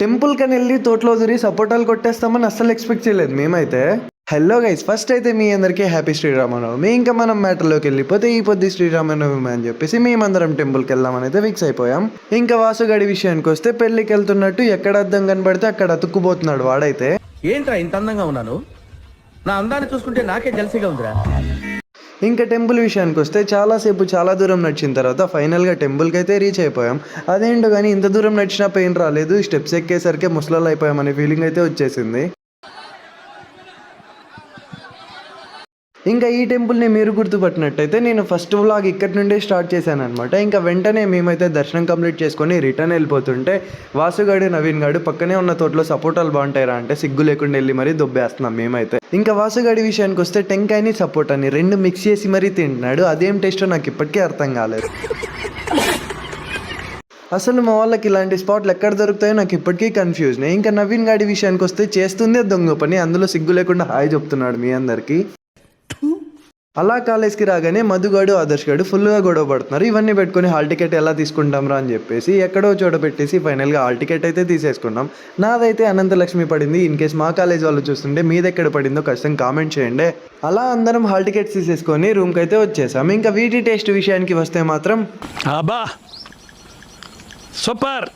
Temple కని వెళ్ళి తోటలో దూరి సపోటాలు కొట్టేస్తామని అస్సలు ఎక్స్పెక్ట్ చేయలేదు మేమైతే. హలో గైస్, ఫస్ట్ అయితే మీ అందరికీ హ్యాపీ శ్రీరామనవమి. ఇంకా మనం మ్యాటర్లోకి వెళ్ళిపోతే ఈ పొద్దు శ్రీరామనవమి అని చెప్పేసి మేమందరం టెంపుల్కి వెళ్దామని అయితే ఫిక్స్ అయిపోయాం. ఇంకా వాసుగాడి విషయానికి వస్తే పెళ్లికి వెళ్తున్నట్టు ఎక్కడ అద్దం కనబడితే అక్కడ అతుక్కుపోతున్నాడు వాడైతే. ఏంట్రా ఇంత అందంగా ఉన్నాను? నా అందాన్ని చూసుకుంటే నాకే జలసిగా ఉందిరా. ఇంకా టెంపుల్ విషయానికి వస్తే చాలాసేపు చాలా దూరం నడిచిన తర్వాత ఫైనల్గా టెంపుల్కి అయితే రీచ్ అయిపోయాం. అదేంటో కానీ ఇంత దూరం నడిచినా పెయిన్ రాలేదు. స్టెప్స్ ఎక్కేసరికి ముసలాళ్ళు అయిపోయాం అనే ఫీలింగ్ అయితే వచ్చేసింది. ఇంకా ఈ టెంపుల్ని మీరు గుర్తుపట్టినట్టయితే నేను ఫస్ట్ వ్లాగ్ ఇక్కడి నుండే స్టార్ట్ చేశాను అనమాట. ఇంకా వెంటనే మేమైతే దర్శనం కంప్లీట్ చేసుకొని రిటర్న్ వెళ్ళిపోతుంటే వాసుగాడు నవీన్ గాడు పక్కనే ఉన్న తోటలో సపోటాలు బాగుంటాయిరా అంటే సిగ్గు లేకుండా వెళ్ళి మరీ దొబ్బేస్తున్నాం మేమైతే. ఇంకా వాసుగాడి విషయానికి వస్తే టెంకాయని సపోటాని రెండు మిక్స్ చేసి మరీ తింటున్నాడు. అదేం టేస్టో నాకు ఇప్పటికీ అర్థం కాలేదు. అసలు మా వాళ్ళకి ఇలాంటి స్పాట్లు ఎక్కడ దొరుకుతాయో నాకు ఇప్పటికీ కన్ఫ్యూజన్. ఇంకా నవీన్ గాడి విషయానికి వస్తే చేస్తుందే దొంగ పని, అందులో సిగ్గు లేకుండా హాయ్ చెప్తున్నాడు మీ అందరికీ. అలా కాలేజ్కి రాగానే మధుగాడు ఆదర్శ్ గాడు ఫుల్గా గొడవ పడుతున్నారు. ఇవన్నీ పెట్టుకుని హాల్ టికెట్ ఎలా తీసుకుంటాం రా అని చెప్పేసి ఎక్కడో చోట పెట్టేసి ఫైనల్గా హాల్ టికెట్ అయితే తీసేసుకున్నాం. నాదైతే అనంతలక్ష్మి పడింది. ఇన్ కేస్ మా కాలేజ్ వాళ్ళు చూస్తుంటే మీదెక్కడ పడిందో ఖచ్చితంగా కామెంట్ చేయండి. అలా అందరం హాల్ టికెట్స్ తీసేసుకొని రూమ్కి అయితే వచ్చేసాం. ఇంకా వీటి టేస్ట్ విషయానికి వస్తే మాత్రం అబ్బా సూపర్.